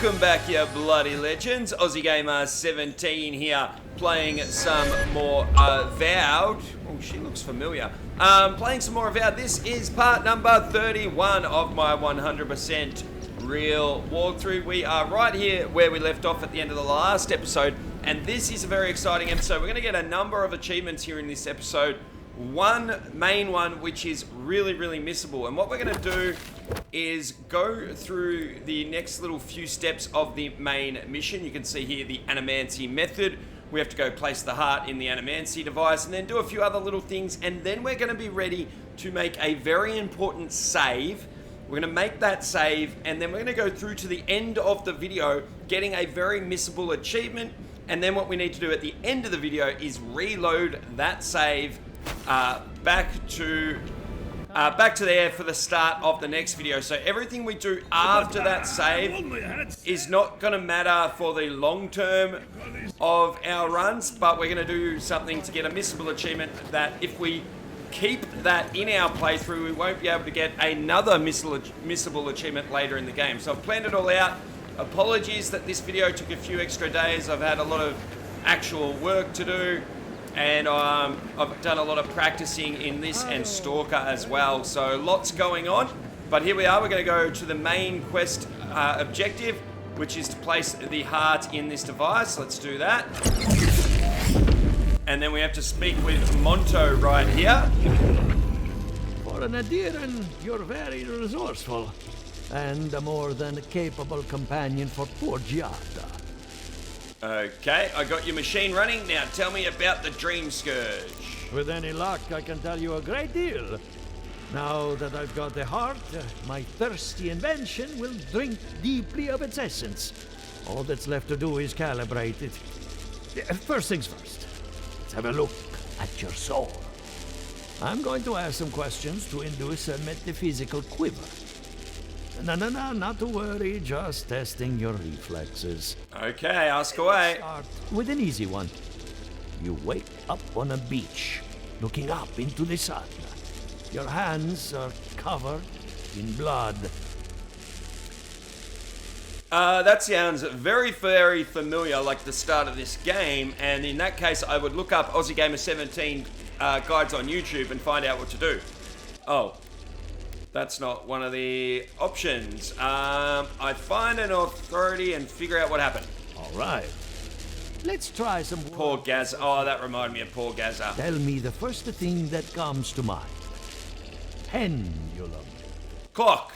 Welcome back, you bloody legends. Aussie Gamer 17 here, playing some more Avowed. Oh, she looks familiar. Playing some more Avowed. This is part number 31 of my 100% real walkthrough. We are right here where we left off at the end of the last episode, and this is a very exciting episode. We're going to get a number of achievements here in this episode. One main one, which is really missable, and what we're going to do is go through the next little few steps of the main mission. You can see here the animancy method. We have to go place the heart in the animancy device and then do a few other little things, and then we're going to be ready to make a very important save. We're going to make that save, and then we're going to go through to the end of the video getting a very missable achievement, and then what we need to do at the end of the video is reload that save back to there for the start of the next video. So everything we do after that save is not going to matter for the long term of our runs, but we're going to do something to get a missable achievement that if we keep that in our playthrough, we won't be able to get another missable achievement later in the game. So I've planned it all out. Apologies that this video took a few extra days. I've had a lot of actual work to do, and I've done a lot of practicing in this and Stalker as well, so lots going on. But here we are. We're going to go to the main quest objective, which is to place the heart in this device. Let's do that. And then we have to speak with Monto right here. For an Adiran, you're very resourceful, and a more than capable companion for poor Giada. Okay, I got your machine running. Now tell me about the Dream Scourge. With any luck, I can tell you a great deal. Now that I've got the heart, my thirsty invention will drink deeply of its essence. All that's left to do is calibrate it. First things first, let's have a look at your soul. I'm going to ask some questions to induce a metaphysical quiver. No, not to worry, just testing your reflexes. Okay, ask away. Start with an easy one. You wake up on a beach, looking up into the sun. Your hands are covered in blood. That sounds very familiar, like the start of this game, and in that case I would look up Aussie Gamer 17 guides on YouTube and find out what to do. Oh. That's not one of the options. I find an authority and figure out what happened. All right. Let's try some... Poor Gaz. Oh, that reminded me of poor Gaza. Tell me the first thing that comes to mind. Pendulum. Clock.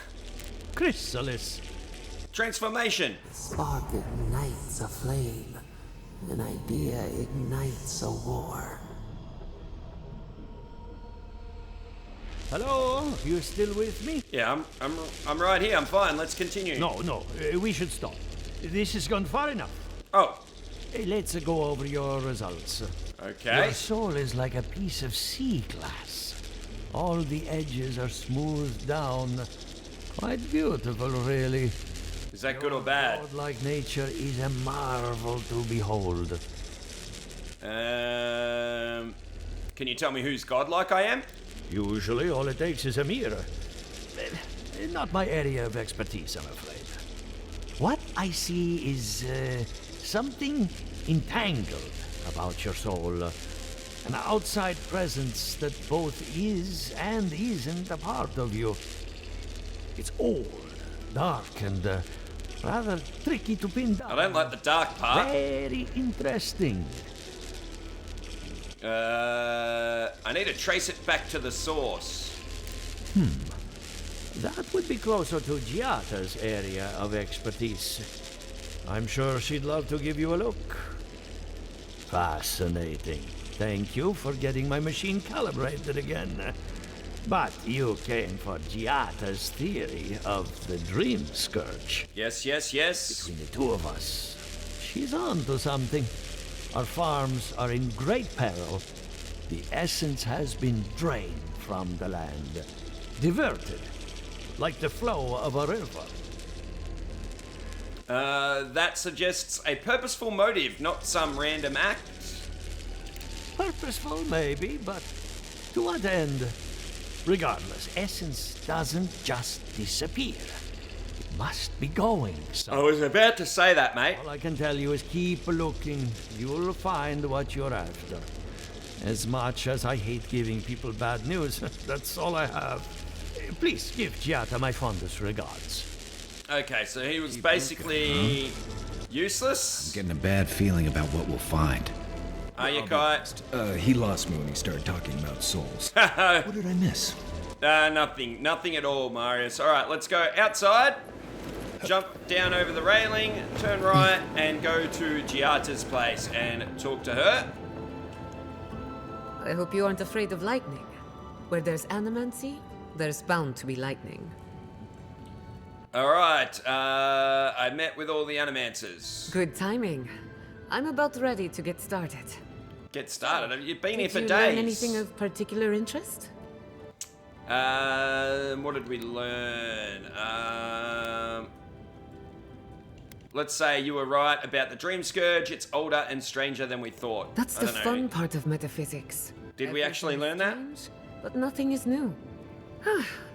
Chrysalis. Transformation. Spark ignites a flame. An idea ignites a war. Hello? You still with me? Yeah, I'm right here. I'm fine. Let's continue. No. We should stop. This has gone far enough. Oh. Let's go over your results. Okay. Your soul is like a piece of sea glass. All the edges are smoothed down. Quite beautiful, really. Is that good or bad? Godlike nature is a marvel to behold. Can you tell me whose godlike I am? Usually, all it takes is a mirror. Not my area of expertise, I'm afraid. What I see is something entangled about your soul. An outside presence that both is and isn't a part of you. It's old, dark, and rather tricky to pin down. I don't like the dark part. Very interesting. I need to trace it back to the source. That would be closer to Giata's area of expertise. I'm sure she'd love to give you a look. Fascinating. Thank you for getting my machine calibrated again. But you came for Giata's theory of the Dream Scourge. Yes. Between the two of us, she's on to something. Our farms are in great peril. The essence has been drained from the land. Diverted, like the flow of a river. That suggests a purposeful motive, not some random act. Purposeful, maybe, but to what end? Regardless, essence doesn't just disappear. It must be going I somewhere. was about to say that, mate. All I can tell you is keep looking. You'll find what you're after. As much as I hate giving people bad news, that's all I have. Please give Giata my fondest regards. Okay, so he was basically useless. Getting a bad feeling about what we'll find. Are you, Kai? He lost me when he started talking about souls. What did I miss? Nothing. Nothing at all, Marius. Alright, let's go outside. Jump down over the railing, turn right, and go to Giata's place and talk to her. I hope you aren't afraid of lightning. Where there's animancy, there's bound to be lightning. Alright, I met with all the animancers. Good timing. I'm about ready to get started. Get started. You've been here Did for you days. learn anything of particular interest? What did we learn? Let's say you were right about the Dream Scourge. It's older and stranger than we thought. That's I the don't know. fun part of metaphysics. Did we actually learn that? Everything is strange, but nothing is new.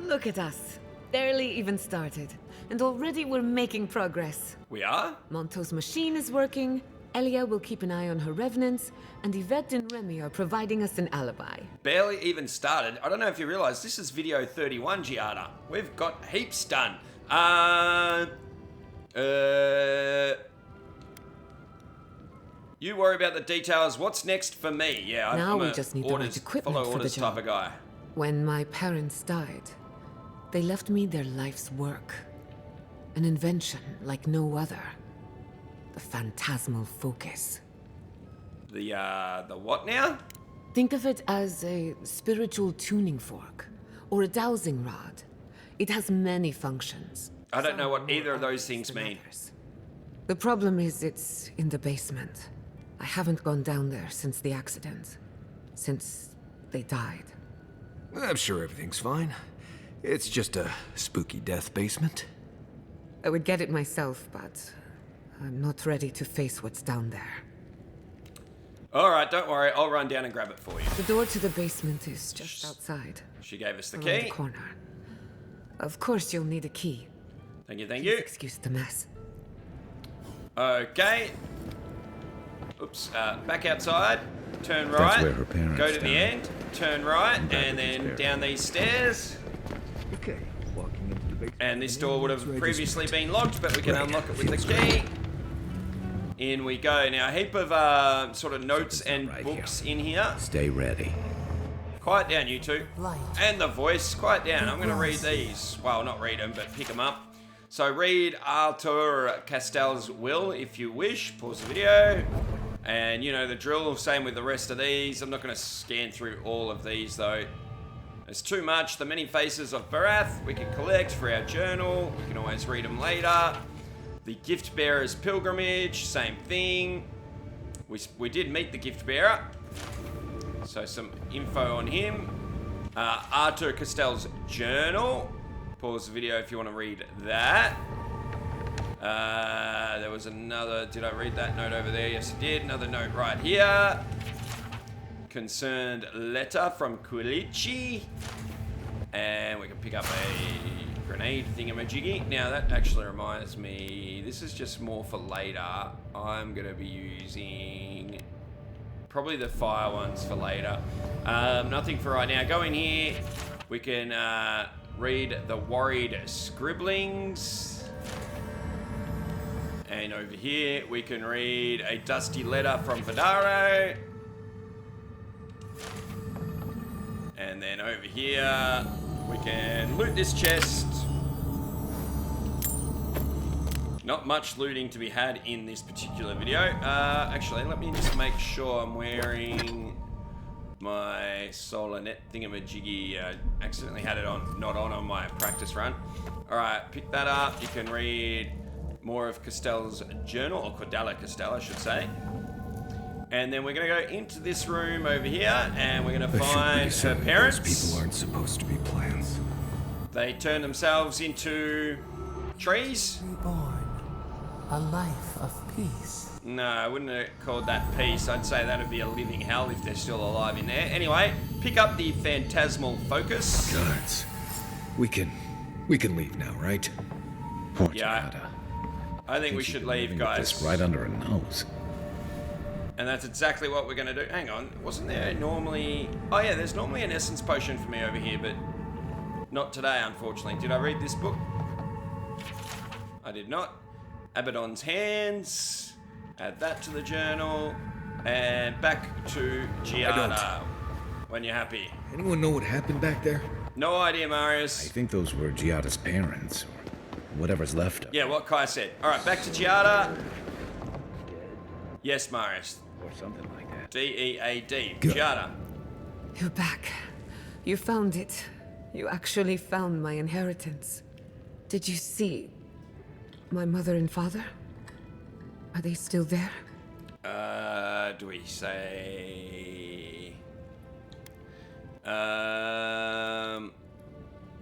Look at us. Barely even started. And already we're making progress. We are? Monto's machine is working, Elia will keep an eye on her revenants, and Yvette and Remy are providing us an alibi. Barely even started. I don't know if you realize this is video 31, Giada. We've got heaps done. You worry about the details. What's next for me? Yeah, Now I'm we a just need the right equipment follow for the orders type job. of guy. When my parents died, they left me their life's work. An invention like no other. The phantasmal focus. The what now? Think of it as a spiritual tuning fork, or a dowsing rod. It has many functions. I don't know Some what more either of those obvious things than mean. others. The problem is it's in the basement. I haven't gone down there since the accident. Since they died. I'm sure everything's fine. It's just a spooky death basement. I would get it myself, but I'm not ready to face what's down there. Alright, don't worry. I'll run down and grab it for you. The door to the basement is just outside. She gave us the Around key. the corner. Of course you'll need a key. Thank you, thank Please you. excuse the mess. Okay. Oops. Back outside. Turn right. where her parents go to the died. end. Turn right, back and with then this down these stairs. Okay, walking into the basement. And this door would have Register. previously been locked, but we can Right, unlock it with the feels key. In we go. Now, a heap of sort of notes Something's not and right books in here. Stay ready. Quiet down, you two. Light. And the voice, quiet down. I'm going to read these. Well, not read them, but pick them up. So read Arthur Castel's will if you wish. Pause the video. And you know the drill, same with the rest of these. I'm not going to scan through all of these though. There's too much. The many faces of Barath we can collect for our journal. We can always read them later. The gift bearer's pilgrimage, same thing. We did meet the gift bearer. So some info on him. Arthur Castel's journal. Pause the video if you want to read that. There was another, did I read that note over there? Yes, I did. Another note right here. Concerned letter from Quilici. And we can pick up a grenade thingamajiggy. Now that actually reminds me, this is just more for later. I'm going to be using probably the fire ones for later. Nothing for right now. Go in here. We can read the worried scribblings. And over here, we can read a dusty letter from Vidaro. And then over here, we can loot this chest. Not much looting to be had in this particular video. Actually, let me just make sure I'm wearing my solar net thingamajiggy. I accidentally had it on, not on my practice run. All right, pick that up. You can read more of Castell's journal, or Cordella Castell, I should say. And then we're gonna go into this room over here, and we're gonna find her parents. People aren't supposed to be plants. They turn themselves into trees. Reborn. A life of peace. No, I wouldn't have called that peace. I'd say that'd be a living hell if they're still alive in there. Anyway, pick up the phantasmal focus. Guards. We can leave now, right? Poor Yeah. Giada. I think we She's should been leave, living with guys. this right under her nose. And that's exactly what we're going to do. Hang on, wasn't there normally... Oh yeah, there's normally an essence potion for me over here, but not today, unfortunately. Did I read this book? I did not. Abaddon's Hands. Add that to the journal. And back to Giada. When you're happy. Anyone know what happened back there? No idea, I Marius. think those were Giada's parents, or whatever's left of Yeah, what Kai said. Alright, back to Giada. Yes, Marius. or something like that. D-E-A-D. Good. Giada. You're back. You found it. You actually found my inheritance. Did you see my mother and father? Are they still there? Do we say...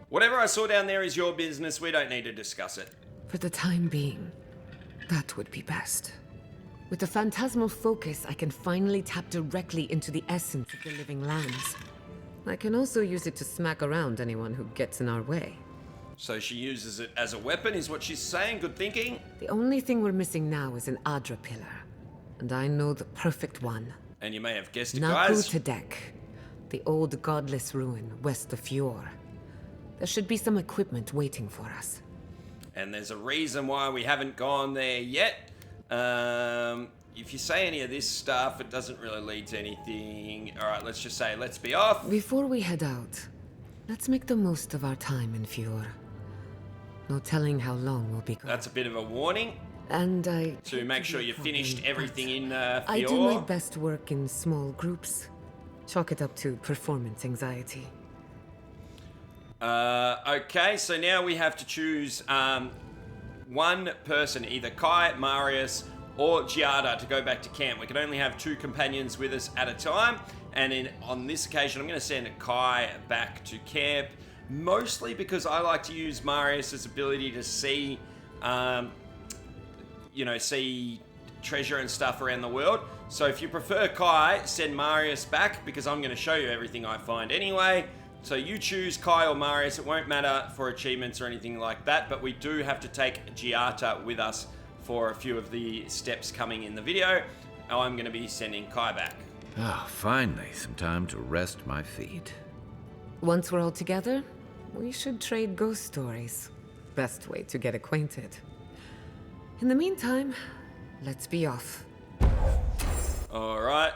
Whatever I saw down there is your business. We don't need to discuss it. For the time being, that would be best. With the phantasmal focus, I can finally tap directly into the essence of the living lands. I can also use it to smack around anyone who gets in our way. So she uses it as a weapon, is what she's saying. Good thinking. The only thing we're missing now is an Adra pillar. And I know the perfect one. And you may have guessed it, Naku guys. Tedek, the old godless ruin west of Fjord. There should be some equipment waiting for us. And there's a reason why we haven't gone there yet. If you say any of this stuff, it doesn't really lead to anything. Alright, let's just say, let's be off. Before we head out, let's make the most of our time in Fjord. No telling how long we'll be gone. That's a bit of a warning. And I... To make sure you finished everything in Fjord. I do my best work in small groups. Chalk it up to performance anxiety. Okay, so now we have to choose one person, either Kai, Marius, or Giada, to go back to camp. We can only have 2 companions with us at a time, and on this occasion, I'm going to send Kai back to camp, mostly because I like to use Marius's ability to see, see treasure and stuff around the world. So if you prefer Kai, send Marius back, because I'm going to show you everything I find anyway. So you choose Kai or Marius. It won't matter for achievements or anything like that, but we do have to take Giata with us for a few of the steps coming in the video. I'm going to be sending Kai back. Ah, finally, some time to rest my feet. Once we're all together, we should trade ghost stories. Best way to get acquainted. In the meantime, let's be off. Alright.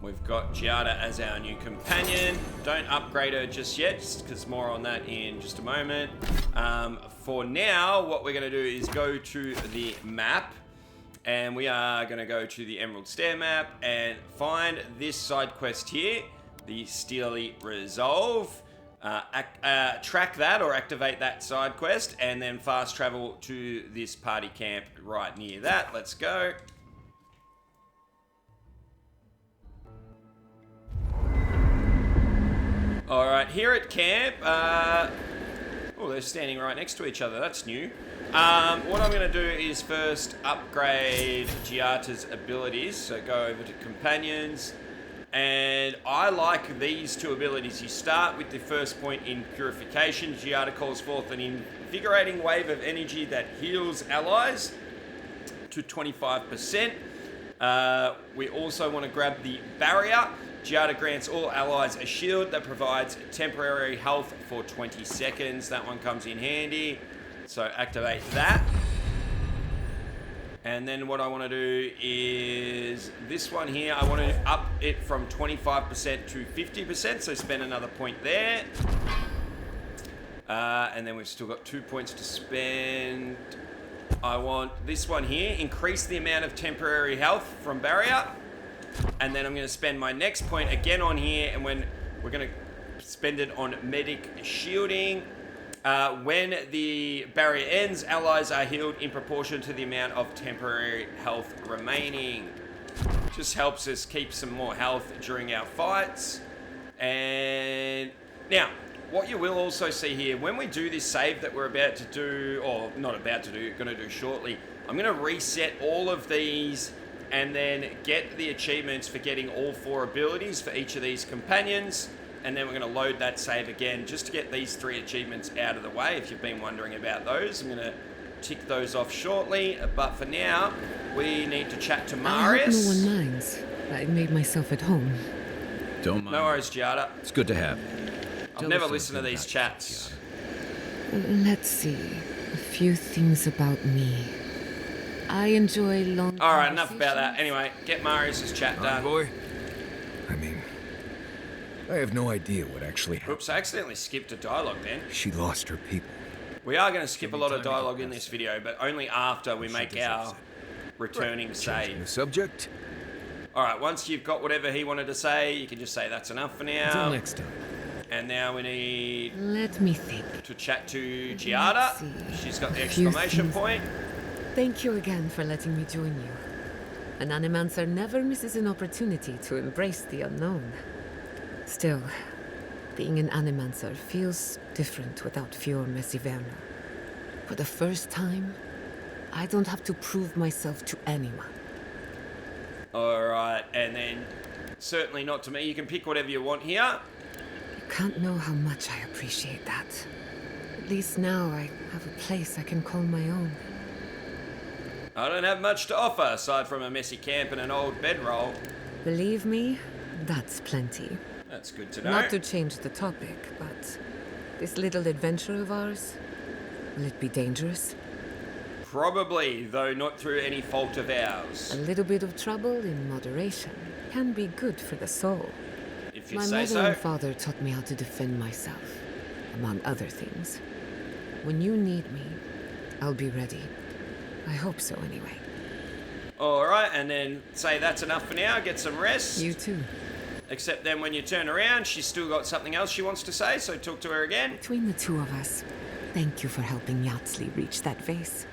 We've got Giada as our new companion. Don't upgrade her just yet, because more on that in just a moment. For now, what we're going to do is go to the map. And we are going to go to the Emerald Stair map and find this side quest here, the Steely Resolve. Track that or activate that side quest, and then fast travel to this party camp right near that. Let's go. Alright, here at camp, oh, they're standing right next to each other, that's new. What I'm going to do is first upgrade Giata's abilities, so go over to companions, and I like these 2 abilities. You start with the first point in purification. Giata calls forth an invigorating wave of energy that heals allies to 25%. We also want to grab the barrier. Giada grants all allies a shield that provides temporary health for 20 seconds. That one comes in handy. So activate that. And then what I want to do is this one here. I want to up it from 25% to 50%. So spend another point there. And then we've still got 2 points to spend. I want this one here. Increase the amount of temporary health from barrier. And then I'm going to spend my next point again on here, and when we're going to spend it on medic shielding. When the barrier ends, allies are healed in proportion to the amount of temporary health remaining. Just helps us keep some more health during our fights. And now, what you will also see here, when we do this save that we're about to do, or not about to do, going to do shortly, I'm going to reset all of these and then get the achievements for getting all 4 abilities for each of these companions. And then we're going to load that save again just to get these 3 achievements out of the way. If you've been wondering about those, I'm going to tick those off shortly. But for now, we need to chat to I hope Marius. no one minds. I made myself at home. Don't mind. No worries, Giada. It's good to have. I've never listened to these chats. Let's see. A few things about me. I enjoy long Alright, enough about that. conversations. Anyway, get Marius' chat All right, done. boy. I mean, I have no idea what actually happened. Oops, I accidentally skipped a dialogue then. She lost her people. We are going to skip a lot of dialogue in this video, but only after we make our returning Changing save. the subject. Alright, once you've got whatever he wanted to say, you can just say that's enough for Until now. next time. And now we need Let me think. to chat to Giada. see. She's got the A few exclamation things. point. Thank you again for letting me join you. An animancer never misses an opportunity to embrace the unknown. Still, being an animancer feels different without Fior Messiverna. For the first time, I don't have to prove myself to anyone. Alright, and then certainly not to me. You can pick whatever you want here. You can't know how much I appreciate that. At least now I have a place I can call my own. I don't have much to offer aside from a messy camp and an old bedroll. Believe me, that's plenty. That's good to know. Not to change the topic, but this little adventure of ours, will it be dangerous? Probably, though not through any fault of ours. A little bit of trouble in moderation can be good for the soul. If you My say mother so. and father taught me how to defend myself, among other things. When you need me, I'll be ready. I hope so, anyway. Alright, and then say that's enough for now, get some rest. You too. Except then when you turn around, she's still got something else she wants to say, so talk to her again. Between the two of us, thank you for helping Yatsley reach that vase.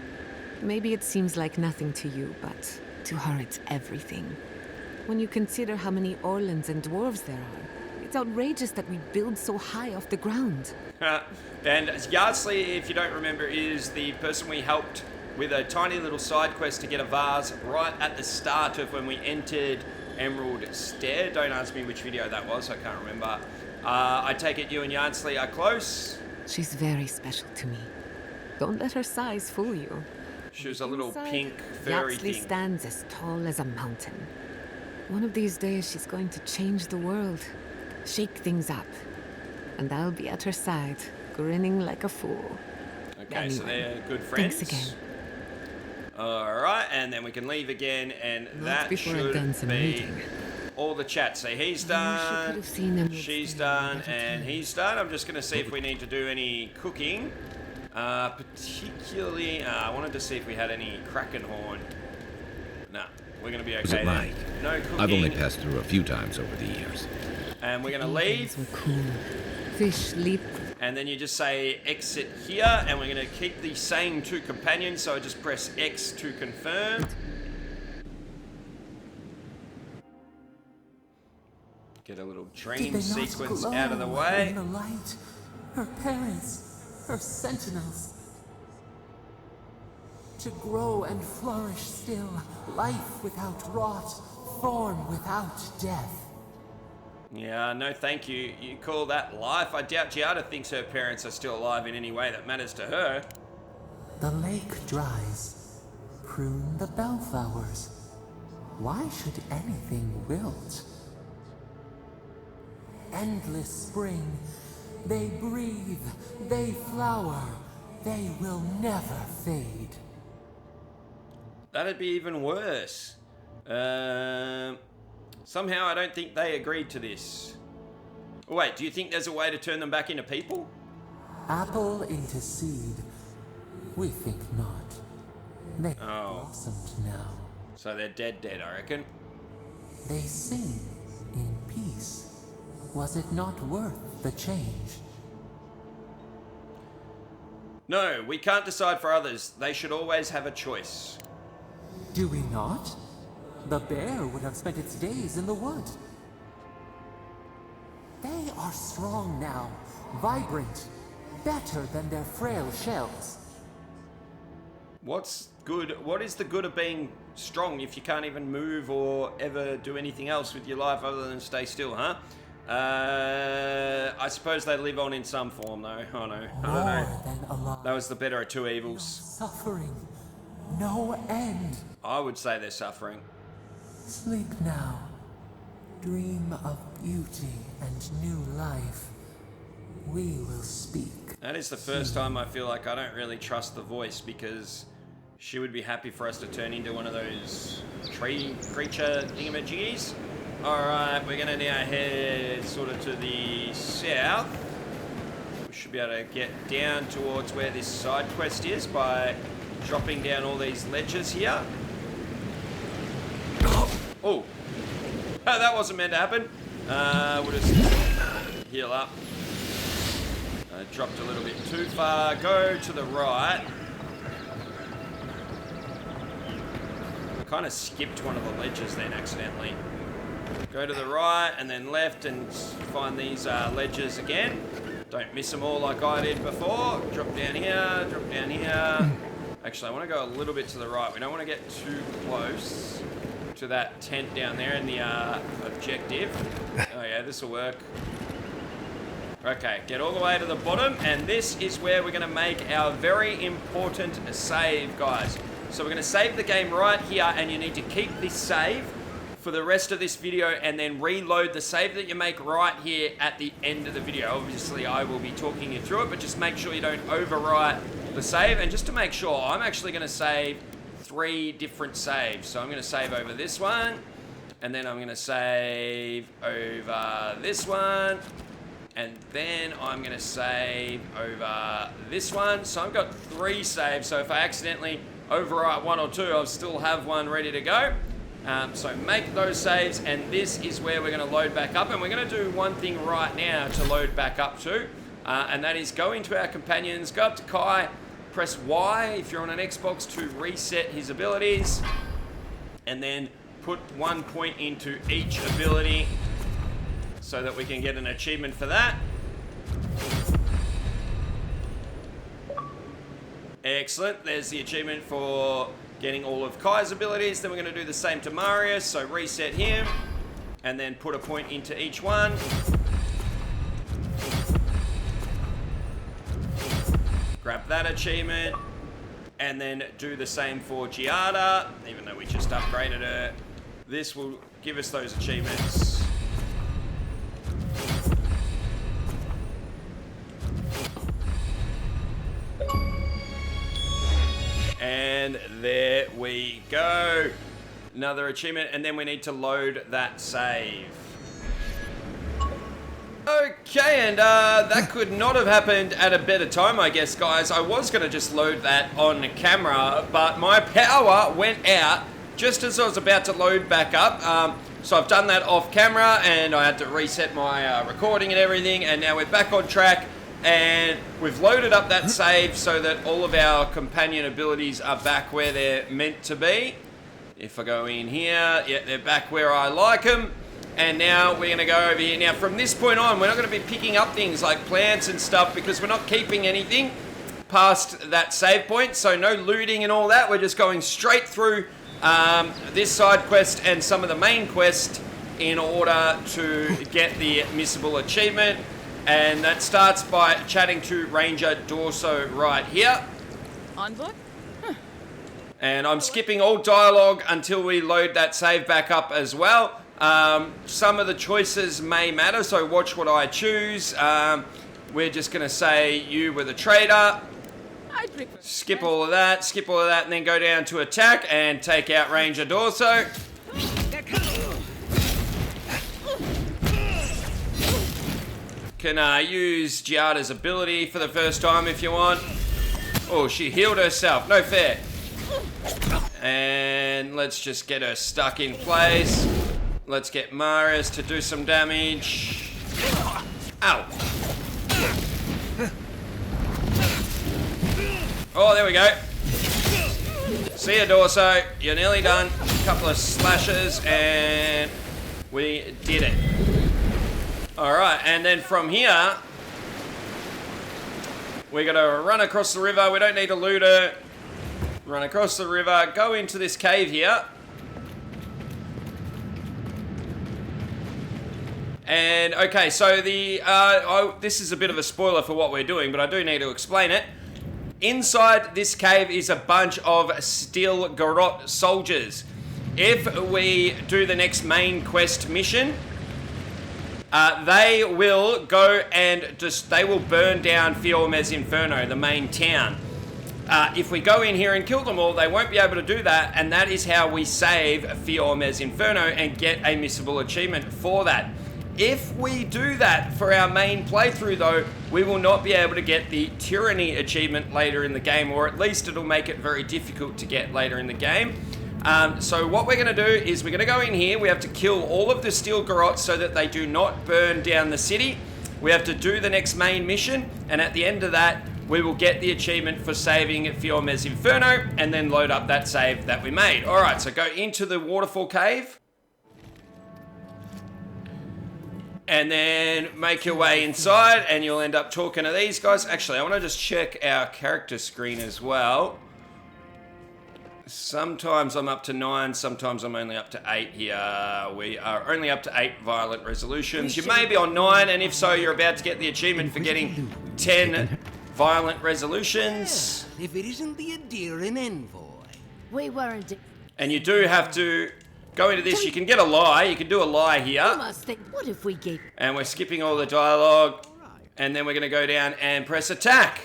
Maybe it seems like nothing to you, but to her it's everything. When you consider how many Orlans and dwarves there are, it's outrageous that we build so high off the ground. And Yardsley, if you don't remember, is the person we helped with a tiny little side quest to get a vase right at the start of when we entered Emerald Stair. Don't ask me which video that was, I can't remember. I take it you and Yardsley are close. She's very special to me. Don't let her size fool you. She was a little Inside, pink furry Yatsley thing. stands as tall as a mountain. One of these days, she's going to change the world, shake things up, and I'll be at her side, grinning like a fool. Okay, so Anyway, they're good friends. Thanks again. Alright, and then we can leave again, and Not that before I've should done some be reading. all the chat. So he's I done, could have seen them she's staying done, another and time. he's done. I'm just going to see if we need to do any cooking. Particularly, I wanted to see if we had any Krakenhorn. Nah, we're going to be okay Was it then. mine? No cooking. I've only passed through a few times over the years. And we're going to These leave. were cool. Fish leap. And then you just say exit here, and we're going to keep the same two companions, so I just press X to confirm. Get a little Did training they not sequence glow out of the in way. the light? Her parents, her sentinels. To grow and flourish still, life without rot, form without death. Yeah, no thank you. You call that life? I doubt Giada thinks her parents are still alive in any way that matters to her. The lake dries. Prune the bellflowers. Why should anything wilt? Endless spring. They breathe. They flower. They will never fade. That'd be even worse. Somehow I don't think they agreed to this. Oh, wait, do you think there's a way to turn them back into people? Apple into seed. We think not. They Oh. blossomed now. So they're dead, I reckon. They sing in peace. Was it not worth the change? No, we can't decide for others. They should always have a choice. Do we not? The bear would have spent its days in the wood. They are strong now, vibrant, better than their frail shells. What's good? What is the good of being strong if you can't even move or ever do anything else with your life other than stay still, huh? I suppose they live on in some form, though. Oh no, I don't know. More than alive. That was the better of two evils. Suffering. No end. I would say they're suffering. Sleep now. Dream of beauty and new life. We will speak. That is the first time I feel like I don't really trust the voice, because she would be happy for us to turn into one of those tree creature thingamajiggies. Alright, we're gonna now head sort of to the south. We should be able to get down towards where this side quest is by dropping down all these ledges here. Oh, that wasn't meant to happen. We'll just heal up. Dropped a little bit too far. Go to the right. Kind of skipped one of the ledges then accidentally. Go to the right and then left and find these ledges again. Don't miss them all like I did before. Drop down here, drop down here. Actually, I want to go a little bit to the right. We don't want to get too close to that tent down there in the objective. Oh yeah, this will work. Okay, get all the way to the bottom, and this is where we're going to make our very important save, guys. So we're going to save the game right here, and you need to keep this save for the rest of this video and then reload the save that you make right here at the end of the video. Obviously, I will be talking you through it, but just make sure you don't overwrite the save. And just to make sure, I'm actually going to save 3 different saves. So I'm going to save over this one, and then I'm going to save over this one, and then I'm going to save over this one. So I've got 3 saves, so if I accidentally overwrite 1 or 2, I'll still have one ready to go. So make those saves, and this is where we're going to load back up, and we're going to do one thing right now to load back up to, and that is go into our companions, go up to Kai, press Y if you're on an Xbox to reset his abilities, and then put 1 point into each ability so that we can get an achievement for that. Excellent, there's the achievement for getting all of Kai's abilities. Then we're going to do the same to Marius, so reset him, and then put a point into each one. Grab that achievement, and then do the same for Giada, even though we just upgraded her. This will give us those achievements. And there we go. Another achievement, and then we need to load that save. Okay, and that could not have happened at a better time, I guess, guys. I was going to just load that on camera, but my power went out just as I was about to load back up. So I've done that off camera, and I had to reset my recording and everything, and now we're back on track. And we've loaded up that save so that all of our companion abilities are back where they're meant to be. If I go in here, yeah, they're back where I like them. And now we're going to go over here. Now, from this point on, we're not going to be picking up things like plants and stuff because we're not keeping anything past that save point. So no looting and all that. We're just going straight through this side quest and some of the main quest in order to get the missable achievement. And that starts by chatting to Ranger Dorso right here. On board? And I'm skipping all dialogue until we load that save back up as well. Some of the choices may matter, so watch what I choose. We're just going to say you were the trader. Skip all of that, and then go down to attack and take out Ranger Dorso. Can use Giada's ability for the first time if you want. Oh, she healed herself. No fair. And let's just get her stuck in place. Let's get Marius to do some damage. Ow. Oh, there we go. See ya, Dorso. You're nearly done. A couple of slashes and we did it. Alright, and then from here, we're going to run across the river. We don't need to loot her. Run across the river, go into this cave here. And okay, so this is a bit of a spoiler for what we're doing, but I do need to explain it. Inside this cave is a bunch of steel garrote soldiers. If we do the next main quest mission, they will go and they will burn down Fiormes Inferno, the main town. If we go in here and kill them all, they won't be able to do that, and that is how we save Fiormes Inferno and get a missable achievement for that. If we do that for our main playthrough though, we will not be able to get the Tyranny achievement later in the game, or at least it'll make it very difficult to get later in the game. So what we're going to do is we're going to go in here. We have to kill all of the steel garrotes so that they do not burn down the city. We have to do the next main mission, and at the end of that, we will get the achievement for saving Fiormes Inferno, and then load up that save that we made. Alright, so go into the waterfall cave. And then make your way inside, and you'll end up talking to these guys. Actually, I want to just check our character screen as well. Sometimes I'm up to 9, sometimes I'm only up to 8 here. We are only up to 8 violent resolutions. You may be on 9, and if so, you're about to get the achievement for getting 10 violent resolutions. Yeah, if it isn't the Adherin envoy. We weren't. And you do have to go into this. You can get a lie. You can do a lie here. You must think, what if we gave... And we're skipping all the dialogue. And then we're going to go down and press attack.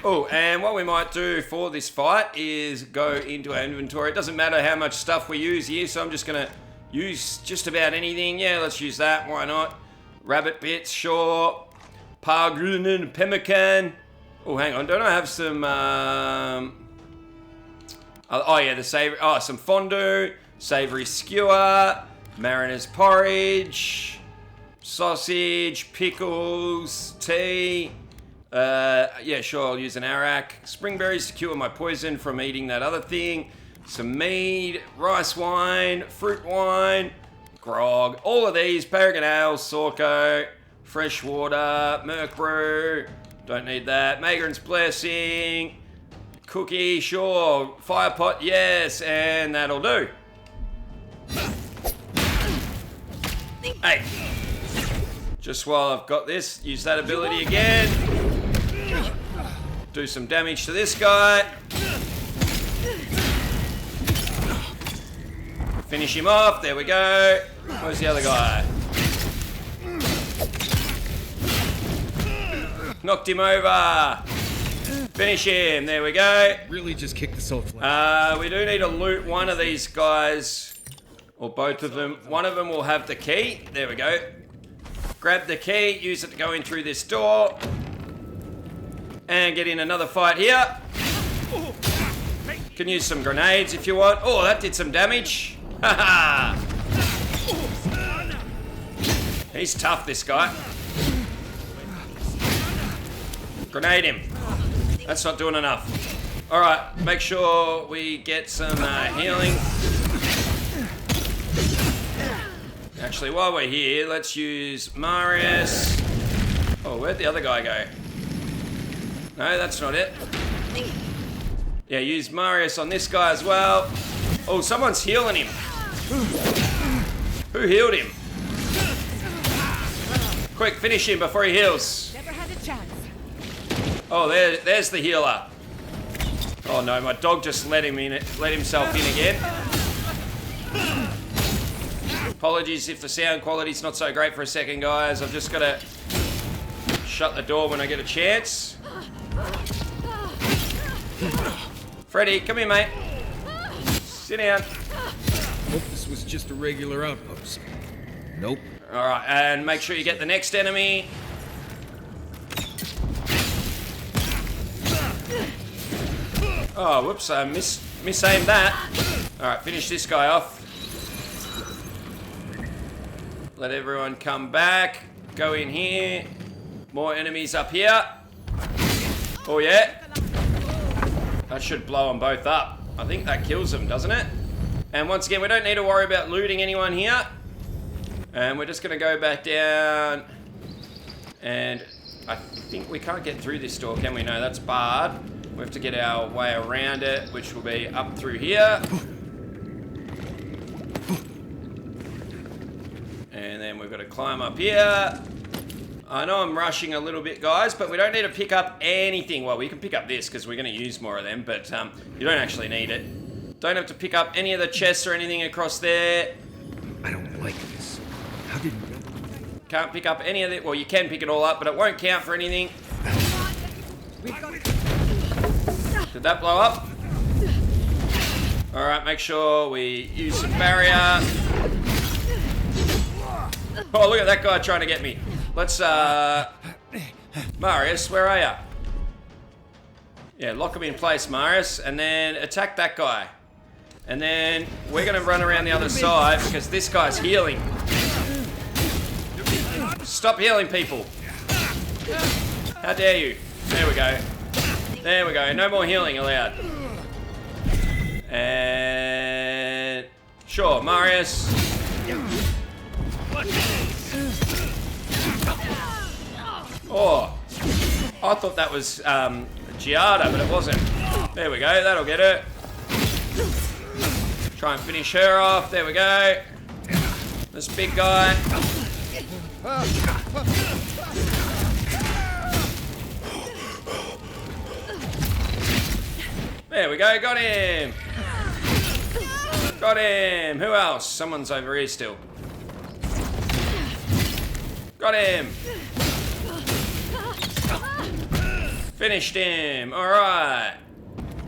Oh, and what we might do for this fight is go into our inventory. It doesn't matter how much stuff we use here, so I'm just going to use just about anything. Yeah, let's use that. Why not? Rabbit bits, sure. Pargrunen, pemmican. Oh, hang on. Don't I have some... oh, yeah, the savory... Oh, some fondue. Savory skewer. Mariner's porridge. Sausage. Pickles. Tea. Yeah, sure, I'll use an arak. Springberries to cure my poison from eating that other thing. Some mead, rice wine, fruit wine, grog. All of these, Paragon Ale, Sorko, fresh water, Merc Brew. Don't need that. Magran's Blessing, cookie, sure. Fire pot, yes, and that'll do. Hey. Just while I've got this, use that ability again. Do some damage to this guy. Finish him off. There we go. Where's the other guy? Knocked him over. Finish him. There we go. Really just kick the soul flash. We do need to loot one of these guys. Or both of them. One of them will have the key. There we go. Grab the key. Use it to go in through this door. And get in another fight here. Can use some grenades if you want. Oh, that did some damage. Haha. He's tough, this guy. Grenade him. That's not doing enough. Alright, make sure we get some healing. Actually, while we're here, let's use Marius. Oh, where'd the other guy go? No, that's not it. Yeah, use Marius on this guy as well. Oh, someone's healing him. Who healed him? Quick, finish him before he heals. Never had a chance. Oh, there's the healer. Oh no, my dog just let himself in again. Apologies if the sound quality's not so great for a second, guys. I've just got to shut the door when I get a chance. Freddy, come here, mate. Sit down. Hope this was just a regular outpost. Nope. Alright, and make sure you get the next enemy. Oh, whoops, I misaimed that. Alright, finish this guy off. Let everyone come back. Go in here. More enemies up here. Oh yeah. That should blow them both up. I think that kills them, doesn't it? And once again, we don't need to worry about looting anyone here. And we're just going to go back down. And I think we can't get through this door, can we? No, that's barred. We have to get our way around it, which will be up through here. got to climb up here. I know I'm rushing a little bit, guys, but we don't need to pick up anything. Well, we can pick up this because we're going to use more of them, but you don't actually need it. Don't have to pick up any of the chests or anything across there. I don't like this. How did you... Can't pick up any of it. Well, you can pick it all up, but it won't count for anything. Did that blow up? Alright, make sure we use some barrier. Oh, look at that guy trying to get me. Let's, Marius, where are ya? Yeah, lock him in place, Marius, and then attack that guy. And then we're gonna run around the other side because this guy's healing. Stop healing people. How dare you? There we go. There we go. No more healing allowed. And... Sure, Marius. Oh. I thought that was Giada, but it wasn't. There we go. That'll get her. Try and finish her off. There we go. This big guy. There we go, got him! Got him! Who else? Someone's over here still. Got him! Finished him! Alright.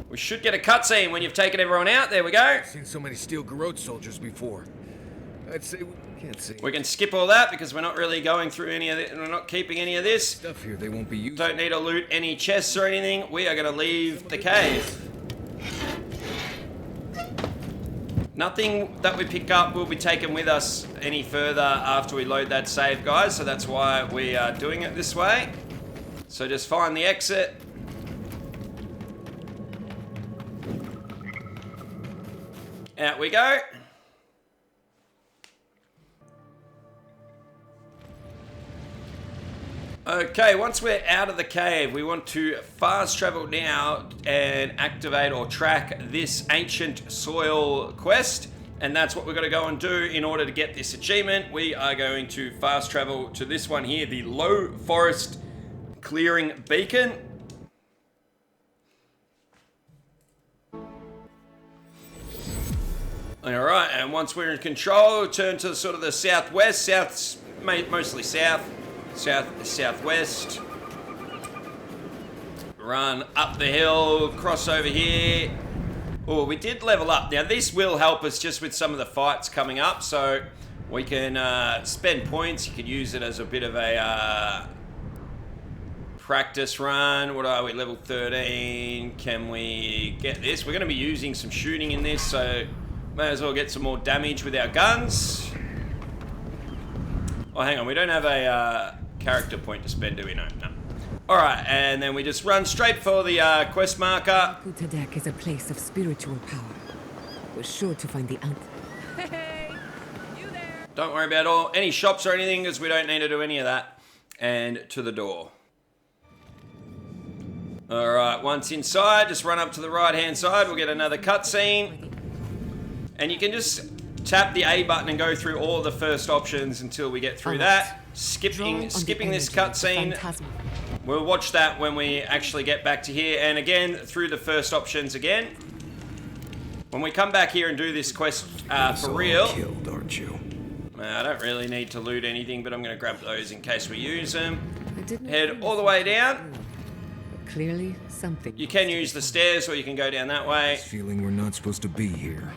We should get a cutscene when you've taken everyone out. There we go. I've seen so many steel garrote soldiers before. I'd say we can't see. We can skip all that because we're not really going through any of it and we're not keeping any of this. Stuff here they won't be using. Don't need to loot any chests or anything. We are going to leave the cave. Nothing that we pick up will be taken with us any further after we load that save, guys. So that's why we are doing it this way. So just find the exit. Out we go. Okay, once we're out of the cave, we want to fast travel now and activate or track this ancient soil quest. And that's what we're going to go and do in order to get this achievement. We are going to fast travel to this one here, the Low Forest Clearing Beacon. Alright, and once we're in control, turn to sort of the southwest, mostly southwest. Run up the hill, cross over here. Oh, we did level up. Now this will help us just with some of the fights coming up, so we can spend points. You could use it as a bit of a practice run. What are we, level 13? Can we get this? We're going to be using some shooting in this, so may as well get some more damage with our guns. Oh, hang on, we don't have a character point to spend, do we? No. Alright, and then we just run straight for the quest marker. Kutadek is a place of spiritual power. We're sure to find the answer. Hey, you there? Don't worry about any shops or anything, because we don't need to do any of that. And to the door. Alright, once inside, just run up to the right-hand side. We'll get another cutscene. And you can just tap the A button and go through all the first options until we get through that. Skipping this cutscene. We'll watch that when we actually get back to here. And again, through the first options again. When we come back here and do this quest for real. Killed, aren't you? I don't really need to loot anything, but I'm going to grab those in case we use them. Head all the way down. Clearly, something. You can use the stairs or you can go down that way. Feeling we're not supposed to be here.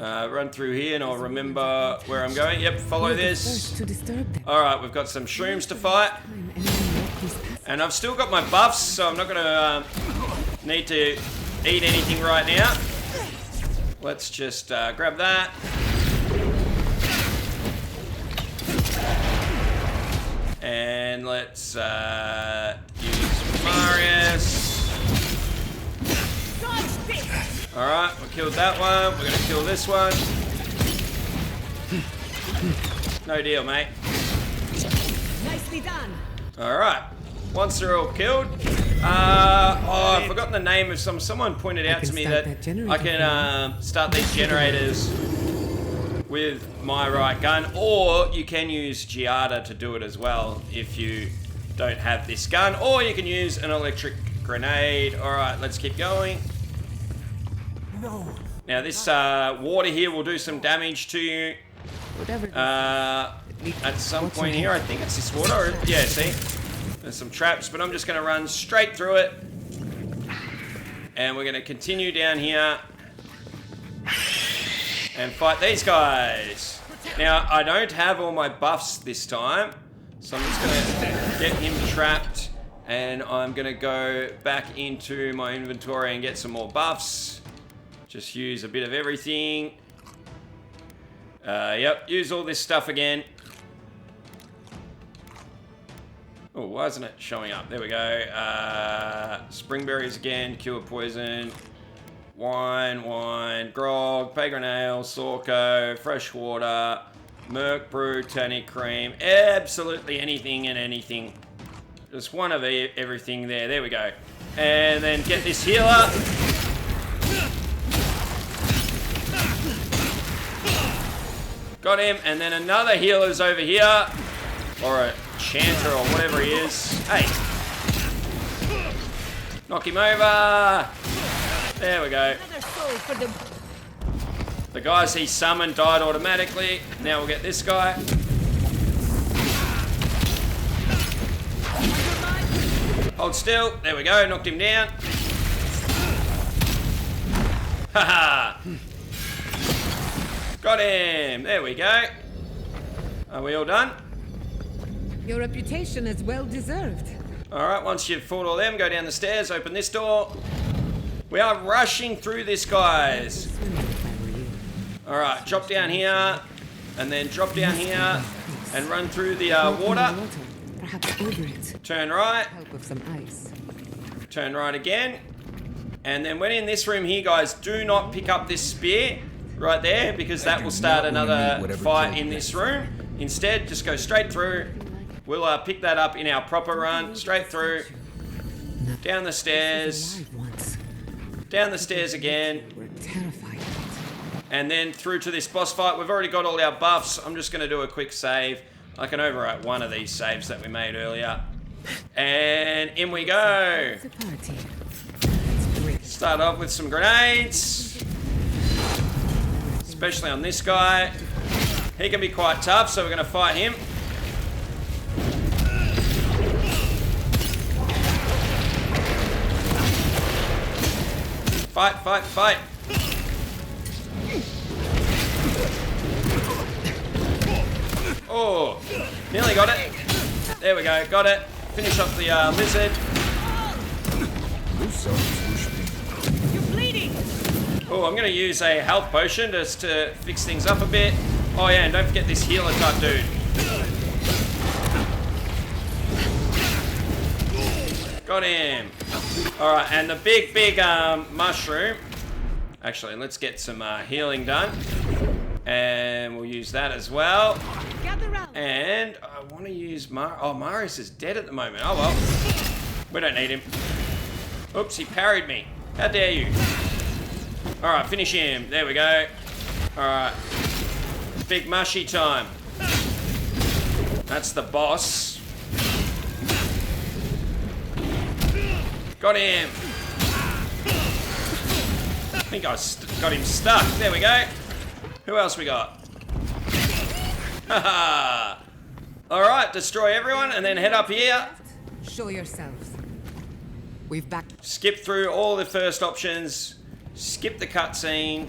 Run through here and I'll remember where I'm going. Yep, follow this. Alright, we've got some shrooms to fight. And I've still got my buffs, so I'm not going to need to eat anything right now. Let's just grab that. And let's use Marius. Alright, we killed that one. We're going to kill this one. No deal, mate. Nicely done. Alright. Once they're all killed. I've forgotten the name of someone pointed out to me that I can start these generators with my right gun, or you can use Giada to do it as well if you don't have this gun, or you can use an electric grenade. All right, let's keep going. No. Now this water here will do some damage to you Whatever. at some point here. I think it's this water. Yeah, see? There's some traps, but I'm just going to run straight through it. And we're going to continue down here and fight these guys. Now, I don't have all my buffs this time, so I'm just going to get him trapped, and I'm going to go back into my inventory and get some more buffs. Just use a bit of everything. Yep, use all this stuff again. Oh, why isn't it showing up? There we go. Springberries again, cure poison. Wine, grog, pagan ale, sorco, fresh water, merc brew, tonic cream. Absolutely anything and anything. Just one of everything there. There we go. And then get this healer. Got him, and then another healer's over here. Or a chanter or whatever he is. Hey. Knock him over. There we go. The guys he summoned died automatically. Now we'll get this guy. Hold still. There we go. Knocked him down. Haha. Got him. There we go. Are we all done? Your reputation is well deserved. Alright, once you've fought all them, go down the stairs, open this door. We are rushing through this, guys. Alright, drop down here, and then drop down here, and run through the water. Perhaps over it. Turn right. Help with some ice. Turn right again. And then when in this room here, guys, do not pick up this spear right there, because that will start another fight in this room. Instead, just go straight through. We'll pick that up in our proper run. Straight through. Down the stairs. Down the stairs again. We're terrified. And then through to this boss fight. We've already got all our buffs. I'm just going to do a quick save. I can overwrite one of these saves that we made earlier. And in we go. Start off with some grenades. Especially on this guy. He can be quite tough, so we're going to fight him. Fight, fight, fight. Oh, nearly got it. There we go, got it. Finish off the lizard. You're bleeding. Oh, I'm going to use a health potion just to fix things up a bit. Oh yeah, and don't forget this healer type dude. Got him. Alright, and the big mushroom. Actually, let's get some healing done. And we'll use that as well. Gather round. And I want to use Oh, Marius is dead at the moment. Oh well. We don't need him. Oops, he parried me. How dare you. Alright, finish him. There we go. Alright. Big mushy time. That's the boss. Got him. I think I got him stuck. There we go. Who else we got? Haha. Alright, destroy everyone and then head up here. Show yourselves. We've backed. Skip through all the first options. Skip the cutscene.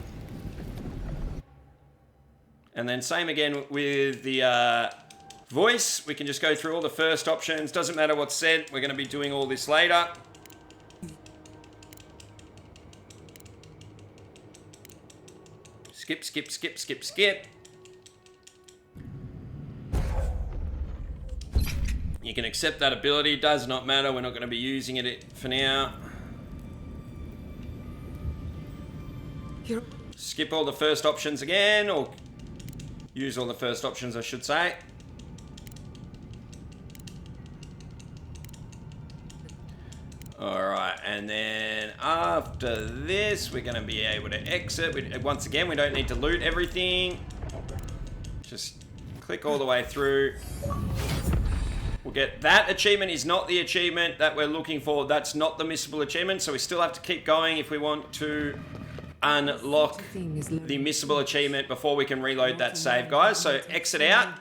And then same again with the voice. We can just go through all the first options. Doesn't matter what's said. We're going to be doing all this later. Skip, skip, skip, skip, skip. You can accept that ability. Does not matter. We're not going to be using it for now. Skip all the first options again, or use all the first options, I should say. Alright, and then after this, we're going to be able to exit. Once again, we don't need to loot everything. Just click all the way through. We'll get that achievement is not the achievement that we're looking for. That's not the missable achievement, so we still have to keep going if we want to unlock the missable achievement before we can reload that save, guys. So exit out.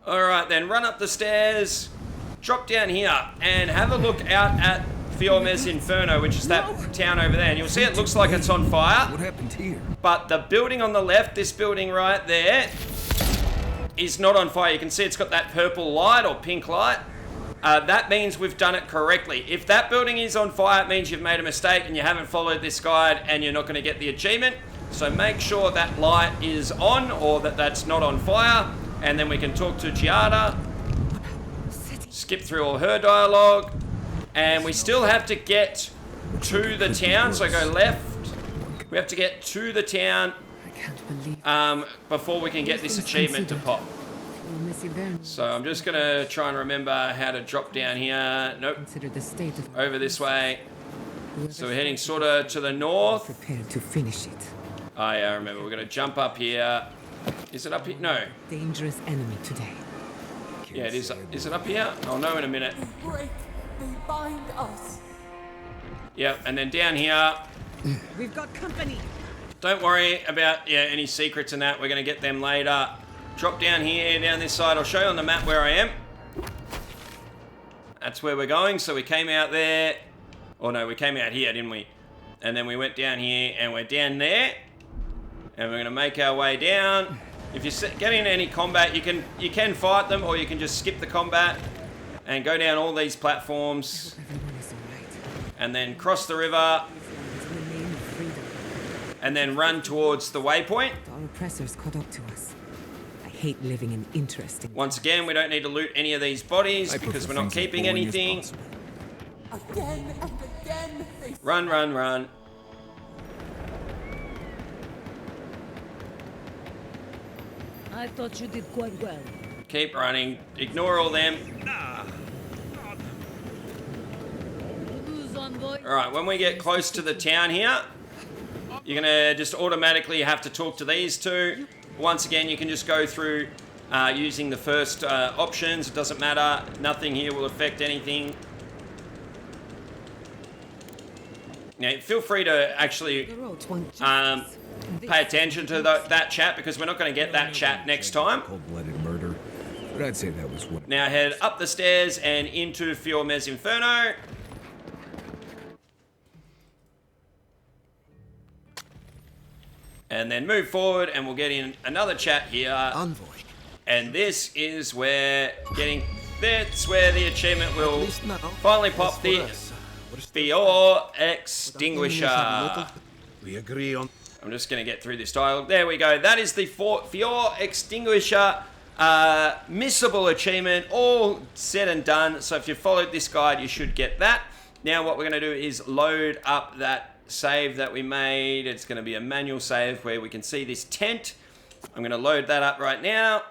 Alright then, run up the stairs, drop down here, and have a look out at Fiormes Inferno, which is that town over there. And you'll see it looks like it's on fire. What happened here? But the building on the left, this building right there, is not on fire. You can see it's got that purple light or pink light. That means we've done it correctly. If that building is on fire, it means you've made a mistake and you haven't followed this guide and you're not going to get the achievement. So make sure that light is on or that that's not on fire. And then we can talk to Giada. Skip through all her dialogue. And we still have to get to the town. So go left. We have to get to the town before we can get this achievement to pop. So I'm just going to try and remember how to drop down here. Nope. Over this way. So we're heading sort of to the north. Prepare to finish it. Oh yeah, I remember. We're going to jump up here. Is it up here? No. Dangerous enemy today. Yeah, it is. Is it up here? I'll know in a minute. They break. They bind us. Yep, and then down here. We've got company. Don't worry about any secrets and that. We're going to get them later. Drop down here, down this side. I'll show you on the map where I am. That's where we're going. So we came out there. Oh no, we came out here, didn't we? And then we went down here and we're down there. And we're going to make our way down. If you get in any combat, you can fight them, or you can just skip the combat and go down all these platforms. And then cross the river. And then run towards the waypoint. Our oppressors caught up to us. I hate living in interesting. Once again, we don't need to loot any of these bodies because we're not keeping anything. Again and again. They Run, run, run. I thought you did quite well. Keep running. Ignore all them. Lose envoy. Alright, when we get close to the town here, you're going to just automatically have to talk to these two. Once again, you can just go through using the first options. It doesn't matter. Nothing here will affect anything. Now, feel free to actually pay attention to that chat because we're not going to get that chat next time. Cold-blooded murder. But I'd say that was what. Now head up the stairs and into Fiormes Inferno. And then move forward and we'll get in another chat here. Envoy. And this is where that's where the achievement will finally pop, the Fior Extinguisher. We agree on. I'm just going to get through this dialogue. There we go. That is the Fior Extinguisher missable achievement, all said and done. So if you followed this guide, you should get that. Now what we're going to do is load up that save that we made. It's going to be a manual save where we can see this tent. I'm going to load that up right now.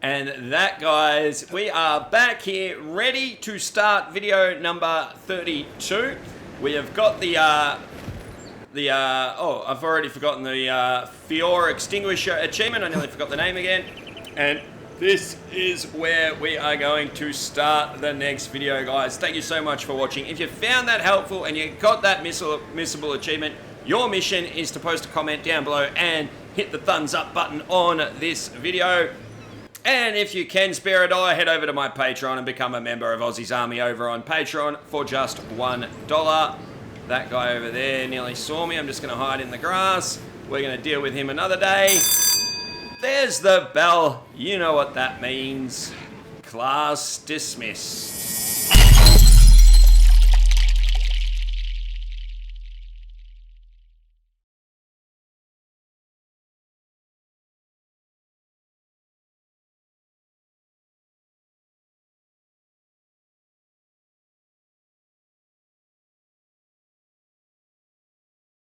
And that, guys, we are back here ready to start video number 32. We have got oh, I've already forgotten the Fior Extinguisher achievement. I nearly forgot the name again. And this is where we are going to start the next video, guys. Thank you so much for watching. If you found that helpful and you got that missable achievement, your mission is to post a comment down below and hit the thumbs up button on this video. And if you can spare a dollar, head over to my Patreon and become a member of Aussie's Army over on Patreon for just $1. That guy over there nearly saw me. I'm just going to hide in the grass. We're going to deal with him another day. There's the bell. You know what that means. Class dismissed.